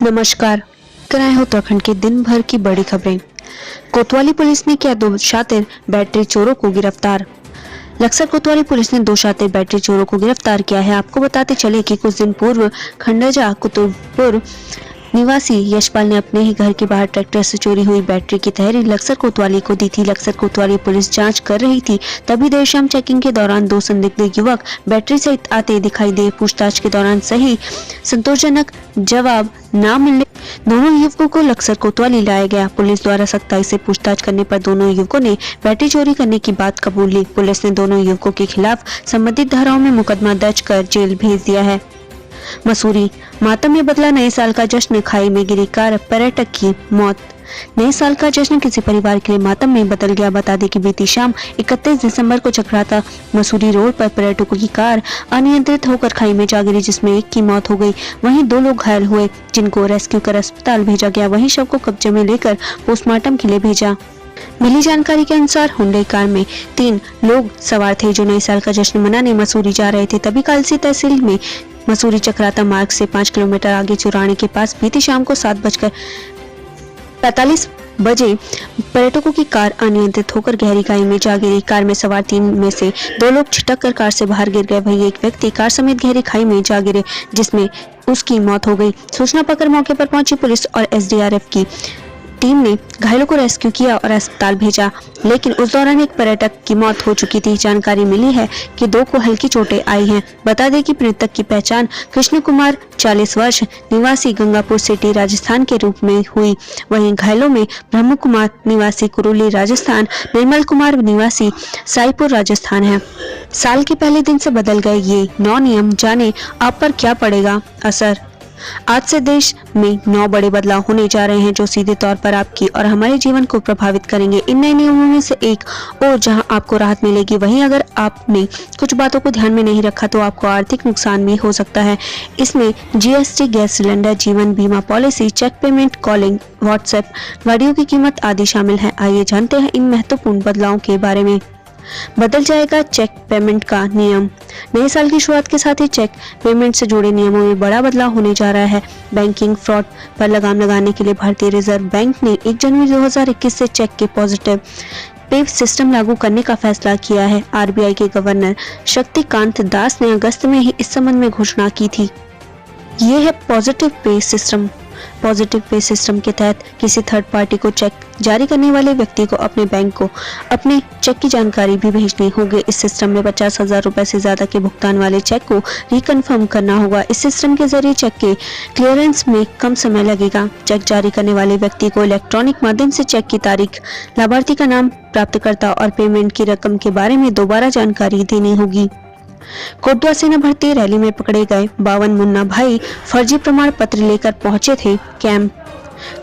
नमस्कार, कराए हो उत्तराखंड के दिन भर की बड़ी खबरें। कोतवाली पुलिस ने किया 2 शातिर बैटरी चोरों को गिरफ्तार। लक्सर कोतवाली पुलिस ने 2 शातिर बैटरी चोरों को गिरफ्तार किया है। आपको बताते चले कि कुछ दिन पूर्व खंडजा कुतुबपुर निवासी यशपाल ने अपने ही घर के बाहर ट्रैक्टर से चोरी हुई बैटरी की तहरीर लक्सर कोतवाली को दी थी। लक्सर कोतवाली पुलिस जांच कर रही थी, तभी देर शाम चेकिंग के दौरान 2 संदिग्ध युवक बैटरी सहित आते दिखाई दिए। पूछताछ के दौरान सही संतोषजनक जवाब न मिलने दोनों युवकों को लक्सर कोतवाली लाया गया। पुलिस द्वारा सख्ताई से पूछताछ करने पर दोनों युवकों ने बैटरी चोरी करने की बात कबूल ली। पुलिस ने दोनों युवकों के खिलाफ संबंधित धाराओं में मुकदमा दर्ज कर जेल भेज दिया है। मसूरी मातम में बदला नए साल का जश्न, खाई में गिरी कार, पर्यटक की मौत। नए साल का जश्न किसी परिवार के लिए मातम में बदल गया। बता दें कि बीती शाम 31 दिसंबर को चक्राता मसूरी रोड पर पर्यटकों की कार अनियंत्रित होकर खाई में जा गिरी, जिसमें एक की मौत हो गई। वहीं 2 लोग घायल हुए, जिनको रेस्क्यू कर अस्पताल भेजा गया। वहीं शव को कब्जे में लेकर पोस्टमार्टम के लिए भेजा। मिली जानकारी के अनुसार हुंडई कार में 3 लोग सवार थे, जो नए साल का जश्न मनाने मसूरी जा रहे थे। तभी कालसी तहसील में मसूरी चक्राता मार्ग से 5 किलोमीटर आगे चुराने के पास बीती शाम को 7:45 बजे पर्यटकों की कार अनियंत्रित होकर गहरी खाई में जा गिरी। कार में सवार 3 में से 2 लोग छिटक कर कार से बाहर गिर गए। वहीं एक व्यक्ति कार समेत गहरी खाई में जा गिरे, जिसमें उसकी मौत हो गई। सूचना पाकर मौके पर पहुंची पुलिस और एसडीआरएफ की टीम ने घायलों को रेस्क्यू किया और अस्पताल भेजा, लेकिन उस दौरान एक पर्यटक की मौत हो चुकी थी। जानकारी मिली है कि 2 को हल्की चोटें आई हैं। बता दें कि मृतक की पहचान कृष्ण कुमार 40 वर्ष निवासी गंगापुर सिटी राजस्थान के रूप में हुई। वहीं घायलों में ब्रह्म कुमार निवासी कुरुली राजस्थान, निर्मल कुमार निवासी साईपुर राजस्थान है। साल के पहले दिन से बदल गए ये 9 नियम, जाने आप पर क्या पड़ेगा असर। आज से देश में 9 बड़े बदलाव होने जा रहे हैं, जो सीधे तौर पर आपकी और हमारे जीवन को प्रभावित करेंगे। इन नए नियमों में से एक और जहां आपको राहत मिलेगी, वहीं अगर आपने कुछ बातों को ध्यान में नहीं रखा तो आपको आर्थिक नुकसान भी हो सकता है। इसमें जीएसटी, गैस सिलेंडर, जीवन बीमा policy, cheque payment, calling, WhatsApp, गाड़ियों की कीमत आदि शामिल है। आइए जानते हैं इन महत्वपूर्ण बदलावों के बारे में। बदल जाएगा चेक पेमेंट का नियम। नए साल की शुरुआत के साथ ही चेक पेमेंट से जुड़े नियमों में बड़ा बदलाव होने जा रहा है। बैंकिंग फ्रॉड पर लगाम लगाने के लिए भारतीय रिजर्व बैंक ने 1 जनवरी 2021 से चेक के पॉजिटिव पे सिस्टम लागू करने का फैसला किया है। आरबीआई के गवर्नर शक्तिकांत दास ने अगस्त में ही इस संबंध में घोषणा की थी। ये है positive pay system. Positive pay system के तहत किसी थर्ड पार्टी को चेक जारी करने वाले व्यक्ति को अपने बैंक को अपने चेक की जानकारी भी भेजनी होगी। इस सिस्टम में 50,000 रुपए से ज्यादा के भुगतान वाले चेक को रिकन्फर्म करना होगा। इस सिस्टम के जरिए चेक के क्लियरेंस में कम समय लगेगा। चेक जारी करने वाले व्यक्ति को इलेक्ट्रॉनिक माध्यम से चेक की तारीख, लाभार्थी का नाम, प्राप्तकर्ता और पेमेंट की रकम के बारे में दोबारा जानकारी देनी होगी। कोटद्वार सेना भर्ती रैली में पकड़े गए 52 मुन्ना भाई फर्जी प्रमाण पत्र लेकर पहुंचे थे कैंप।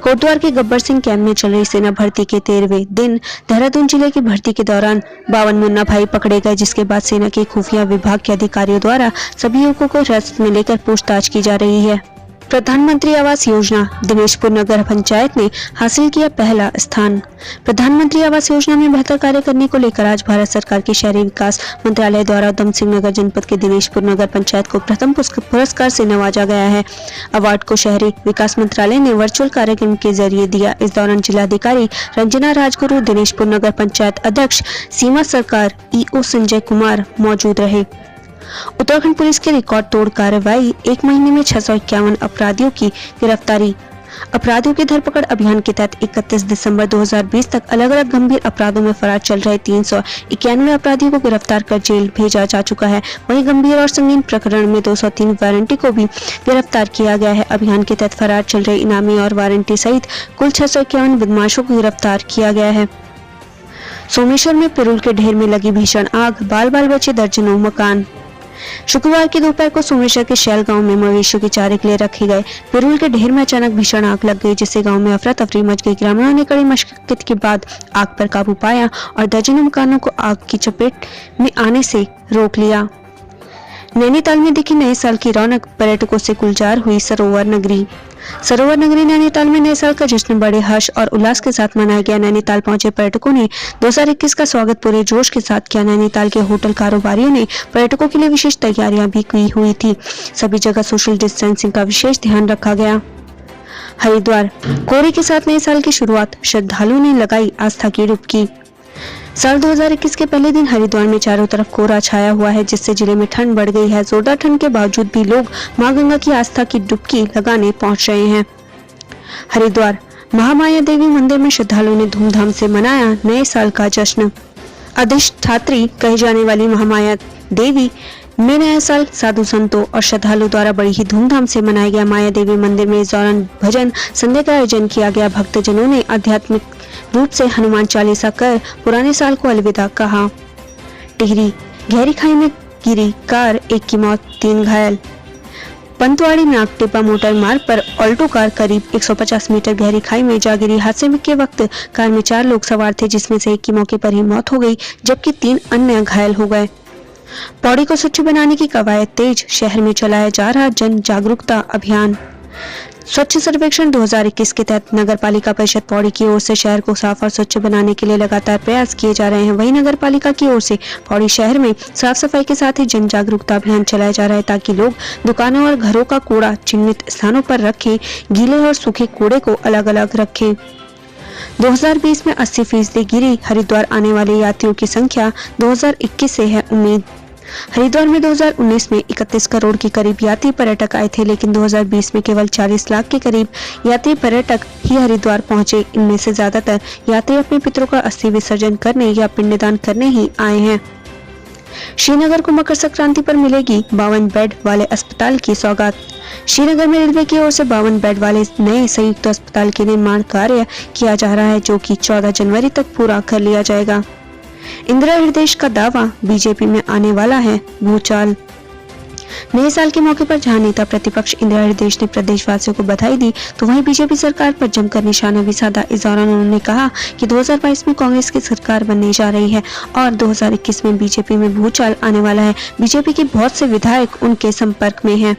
कोटद्वार के गब्बर सिंह कैंप में चल रही सेना भर्ती के 13वें दिन देहरादून जिले की भर्ती के दौरान 52 मुन्ना भाई पकड़े गए, जिसके बाद सेना के खुफिया विभाग के अधिकारियों द्वारा सभी युवकों को हिरासत में लेकर पूछताछ की जा रही है। प्रधानमंत्री आवास योजना, दिनेशपुर नगर पंचायत ने हासिल किया पहला स्थान। प्रधानमंत्री आवास योजना में बेहतर कार्य करने को लेकर आज भारत सरकार के शहरी विकास मंत्रालय द्वारा उधम सिंह नगर जनपद के दिनेशपुर नगर पंचायत को प्रथम पुरस्कार से नवाजा गया है। अवार्ड को शहरी विकास मंत्रालय ने वर्चुअल कार्यक्रम के जरिए दिया। इस दौरान जिलाधिकारी रंजना राजगुरु, दिनेशपुर नगर पंचायत अध्यक्ष सीमा सरकार, ईओ संजय कुमार मौजूद रहे। उत्तराखंड पुलिस की रिकॉर्ड तोड़ कार्रवाई, 1 महीने में 651 अपराधियों की गिरफ्तारी। अपराधियों की धरपकड़ अभियान के तहत 31 दिसंबर 2020 तक अलग अलग गंभीर अपराधों में फरार चल रहे 391 अपराधियों को गिरफ्तार कर जेल भेजा जा चुका है। वहीं गंभीर और संगीन प्रकरण में 203 वारंटी को भी गिरफ्तार किया गया है। अभियान के तहत फरार चल रहे इनामी और वारंटी सहित कुल 651 बदमाशों को गिरफ्तार किया गया है। सोमेश्वर में पिरूल के ढेर में लगी भीषण आग, बाल बाल बचे दर्जनों मकान। शुक्रवार की दोपहर को सोमेश्वर के शैल गांव में मवेशियों के चारे के लिए रखे गए पिरूल के ढेर में अचानक भीषण आग लग गई, जिससे गांव में अफरा तफरी मच गई। ग्रामीणों ने कड़ी मशक्कत के बाद आग पर काबू पाया और दर्जनों मकानों को आग की चपेट में आने से रोक लिया। नैनीताल में दिखी नए साल की रौनक, पर्यटकों से गुलजार हुई सरोवर नगरी। सरोवर नगरी नैनीताल में नए साल का जश्न बड़े हर्ष और उल्लास के साथ मनाया गया। नैनीताल पहुंचे पर्यटकों ने 2021 का स्वागत पूरे जोश के साथ किया। नैनीताल के होटल कारोबारियों ने पर्यटकों के लिए विशेष तैयारियां भी की हुई थी। सभी जगह सोशल डिस्टेंसिंग का विशेष ध्यान रखा गया। हरिद्वार कोहरे के साथ नए साल की शुरुआत, श्रद्धालुओं ने लगाई आस्था की डुबकी। साल 2021 के पहले दिन हरिद्वार में चारों तरफ कोहरा छाया हुआ है, जिससे जिले में ठंड बढ़ गई है। जोरदार ठंड के बावजूद भी लोग मां गंगा की आस्था की डुबकी लगाने पहुंच रहे हैं। हरिद्वार महामाया देवी मंदिर में श्रद्धालुओं ने धूमधाम से मनाया नए साल का जश्न। अधिष्ठात्री कही जाने वाली महामाया देवी में नया साल साधु संतों और श्रद्धालुओं द्वारा बड़ी ही धूमधाम से मनाया गया। माया देवी मंदिर में इस दौरान भजन संध्या का आयोजन किया गया। भक्तजनों ने आध्यात्मिक रूप से हनुमान चालीसा कर पुराने साल को अलविदा कहा। टिहरी गहरी खाई में गिरी कार, 1 की मौत 3 घायल। पंतवाड़ी नागटिब्बा मोटर मार्ग पर ऑल्टो कार करीब 150 मीटर गहरी खाई में जा गिरी। हादसे के वक्त कार में 4 लोग सवार थे, जिसमें से 1 की मौके पर ही मौत हो गई, जबकि 3 अन्य घायल हो गए। पौड़ी को स्वच्छ बनाने की कवायद तेज, शहर में चलाया जा रहा जन जागरूकता अभियान। स्वच्छ सर्वेक्षण 2021 के तहत नगर पालिका परिषद पौड़ी की ओर से शहर को साफ और स्वच्छ बनाने के लिए लगातार प्रयास किए जा रहे हैं। वहीं नगर पालिका की ओर से पौड़ी शहर में साफ सफाई के साथ ही जन जागरूकता अभियान चलाया जा रहा है, ताकि लोग दुकानों और घरों का कूड़ा चिन्हित स्थानों पर रखें, गीले और सूखे कूड़े को अलग अलग रखें। 2020 में 80% गिरी। हरिद्वार आने वाले यात्रियों की संख्या 2021 से है उम्मीद। हरिद्वार में 2019 में 31 करोड़ के करीब यात्री पर्यटक आए थे, लेकिन 2020 में केवल 40 लाख के करीब यात्री पर्यटक ही हरिद्वार पहुंचे। इनमें से ज्यादातर यात्री अपने पितरों का अस्थि विसर्जन करने या पिंडदान करने ही आए हैं। श्रीनगर को मकर संक्रांति पर मिलेगी 52 बेड वाले अस्पताल की सौगात। श्रीनगर में रेलवे की ओर से 52 बेड वाले नए संयुक्त अस्पताल के निर्माण कार्य किया जा रहा है, जो कि 14 जनवरी तक पूरा कर लिया जाएगा। इंदिरा हृदय का दावा, बीजेपी में आने वाला है भूचाल। नए साल के मौके पर जहां नेता प्रतिपक्ष इंदिरा हृदय ने प्रदेशवासियों को बधाई दी, तो वहीं बीजेपी सरकार पर जमकर निशाना भी साधा। इस दौरान उन्होंने कहा कि 2022 में कांग्रेस की सरकार बनने जा रही है और 2021 में बीजेपी में भूचाल आने वाला है। बीजेपी के बहुत से विधायक उनके संपर्क में हैं।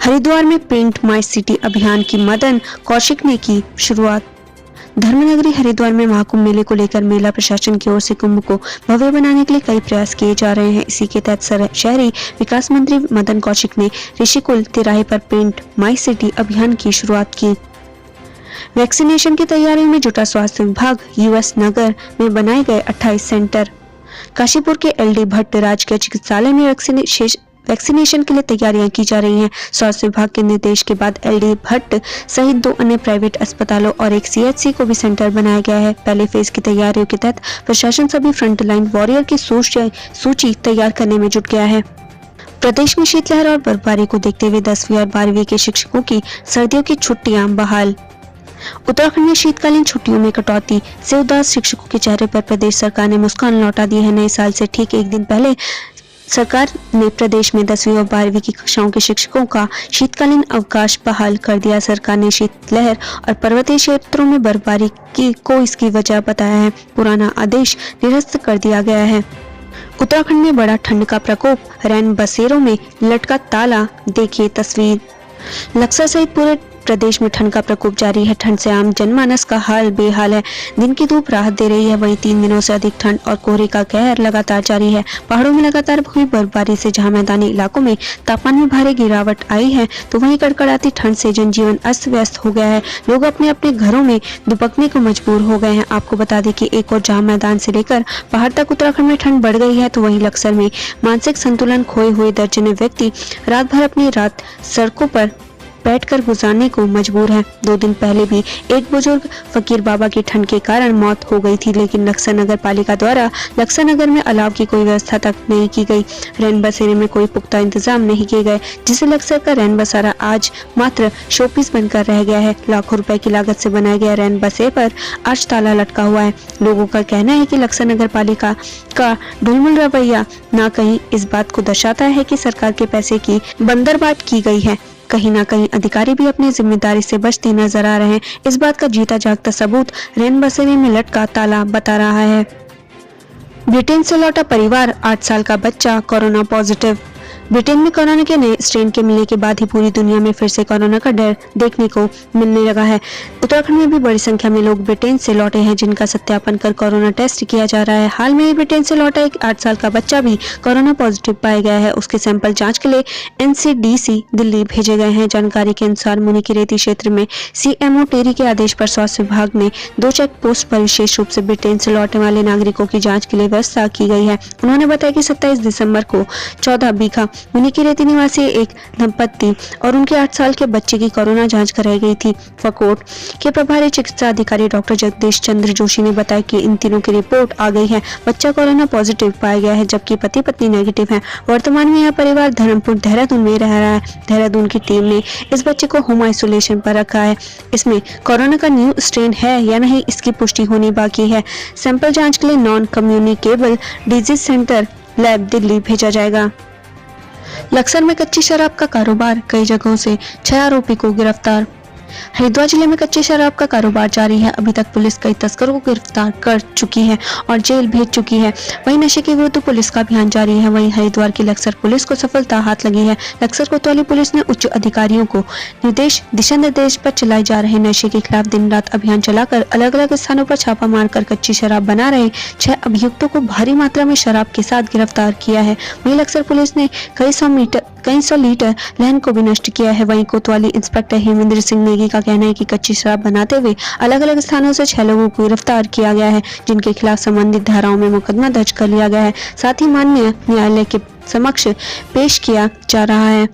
हरिद्वार में पेंट माई सिटी अभियान की मदन कौशिक ने की शुरुआत। धर्मनगरी हरिद्वार में महाकुंभ मेले को लेकर मेला प्रशासन की ओर से कुंभ को भव्य बनाने के लिए कई प्रयास किए जा रहे हैं। इसी के तहत शहरी विकास मंत्री मदन कौशिक ने ऋषिकुल तिराहे पर पेंट माई सिटी अभियान की शुरुआत की। वैक्सीनेशन की तैयारियों में जुटा स्वास्थ्य विभाग। यूएस नगर में बनाए गए 28 सेंटर। काशीपुर के LD भट्ट राजकीय चिकित्सालय में वैक्सीनेशन के लिए तैयारियां की जा रही हैं। स्वास्थ्य विभाग के निर्देश के बाद LD भट्ट सहित 2 अन्य प्राइवेट अस्पतालों और एक CHC को भी सेंटर बनाया गया है। पहले फेज की तैयारियों के तहत प्रशासन सभी फ्रंटलाइन वॉरियर की सूची तैयार करने में जुट गया है। प्रदेश में शीतलहर और बर्फबारी को देखते हुए 10वीं और 12वीं के शिक्षकों की सर्दियों की छुट्टियां बहाल। उत्तराखंड में शीतकालीन छुट्टियों में कटौती से उदास शिक्षकों के चेहरे पर प्रदेश सरकार ने मुस्कान लौटा दी है। नए साल से ठीक एक दिन पहले सरकार ने प्रदेश में 10वीं और 12वीं की कक्षाओं के शिक्षकों का शीतकालीन अवकाश बहाल कर दिया। सरकार ने शीतलहर और पर्वतीय क्षेत्रों में बर्फबारी को इसकी वजह बताया है। पुराना आदेश निरस्त कर दिया गया है। उत्तराखंड में बड़ा ठंड का प्रकोप, रैन बसेरों में लटका ताला, देखिए तस्वीर। लक्सर सहित पूरे प्रदेश में ठंड का प्रकोप जारी है। ठंड से आम जनमानस का हाल बेहाल है। दिन की धूप राहत दे रही है, वहीं 3 दिनों से अधिक ठंड और कोहरे का कहर लगातार जारी है। पहाड़ों में लगातार हुई बर्फबारी से जहां मैदानी इलाकों में तापमान में भारी गिरावट आई है, तो वहीं कड़कड़ाती ठंड से जनजीवन अस्त व्यस्त हो गया है। लोग अपने अपने घरों में दुबकने को मजबूर हो गए हैं। आपको बता दें कि एक और जहां मैदान से लेकर पहाड़ तक उत्तराखंड में ठंड बढ़ गई है, तो वहीं लक्सर में मानसिक संतुलन खोए हुए दर्जनों व्यक्ति रात भर अपनी रात सड़कों पर बैठकर गुजारने को मजबूर है। 2 दिन पहले भी एक बुजुर्ग फकीर बाबा की ठंड के कारण मौत हो गई थी, लेकिन लक्सर नगर पालिका द्वारा लक्सर नगर में अलाव की कोई व्यवस्था तक नहीं की गई। रैन बसेरे में कोई पुख्ता इंतजाम नहीं किए गए, जिससे लक्सर का रैन बसेरा आज मात्र शोपीस बनकर रह गया है। लाखों रुपए की लागत से बनाया गया रैन बसेरे पर आज ताला लटका हुआ है। लोगों का कहना है कि लक्सर नगर पालिका का ढुलमुल रवैया न कहीं इस बात को दर्शाता है कि सरकार के पैसे की बंदरबाट की गई है। कहीं ना कहीं अधिकारी भी अपनी जिम्मेदारी से बचते नजर आ रहे हैं। इस बात का जीता जागता सबूत रैन बसेरे में लटका ताला बता रहा है। ब्रिटेन से लौटा परिवार, 8 साल का बच्चा कोरोना पॉजिटिव। ब्रिटेन में कोरोना के नए स्ट्रेन के मिलने के बाद ही पूरी दुनिया में फिर से कोरोना का डर देखने को मिलने लगा है। उत्तराखंड में भी बड़ी संख्या में लोग ब्रिटेन से लौटे हैं, जिनका सत्यापन कर कोरोना टेस्ट किया जा रहा है। हाल में ही ब्रिटेन से लौटा एक 8 साल का बच्चा भी कोरोना पॉजिटिव पाया गया है। उसके सैंपल जांच के लिए NCDC दिल्ली भेजे गए हैं। जानकारी के अनुसार मुनिकीरेती क्षेत्र में CMO टेरी के आदेश पर स्वास्थ्य विभाग में 2 चेक पोस्ट पर विशेष रूप से ब्रिटेन से लौटने वाले नागरिकों की जाँच के लिए व्यवस्था की गई है। उन्होंने बताया कि 27 दिसंबर को 14 बीघा मुनिकीरेती निवासी एक दंपत्ति और उनके 8 साल के बच्चे की कोरोना जांच कराई गई थी। फकोट के प्रभारी चिकित्सा अधिकारी डॉक्टर जगदीश चंद्र जोशी ने बताया कि इन तीनों की रिपोर्ट आ गई है। बच्चा कोरोना पॉजिटिव पाया गया है, जबकि पति पत्नी नेगेटिव है। वर्तमान में यह परिवार धर्मपुर देहरादून में रह रहा है। देहरादून की टीम ने इस बच्चे को होम आइसोलेशन पर रखा है। इसमें कोरोना का न्यू स्ट्रेन है या नहीं, इसकी पुष्टि होनी बाकी है। सैंपल जांच के लिए non communicable disease centre lab Delhi भेजा जाएगा। लक्सर में कच्ची शराब का कारोबार, कई जगहों से 6 आरोपी को गिरफ्तार। हरिद्वार जिले में कच्ची शराब का कारोबार जारी है। अभी तक पुलिस कई तस्करों को गिरफ्तार कर चुकी है और जेल भेज चुकी है। वहीं नशे के विरुद्ध पुलिस का अभियान जारी है। वहीं हरिद्वार की लक्सर पुलिस को सफलता हाथ लगी है। लक्सर कोतवाली पुलिस ने उच्च अधिकारियों को दिशा निर्देश पर चलाए जा रहे नशे के खिलाफ दिन रात अभियान चलाकर अलग अलग स्थानों पर छापा मारकर कच्ची शराब बना रहे 6 अभियुक्तों को भारी मात्रा में शराब के साथ गिरफ्तार किया है। वहीं लक्सर पुलिस ने कई सौ लीटर लहन को भी नष्ट किया है। वहीं कोतवाली इंस्पेक्टर हेमेंद्र सिंह नेगी का कहना है कि कच्ची शराब बनाते हुए अलग अलग स्थानों से 6 लोगों को गिरफ्तार किया गया है, जिनके खिलाफ संबंधित धाराओं में मुकदमा दर्ज कर लिया गया है। साथ ही माननीय न्यायालय के समक्ष पेश किया जा रहा है।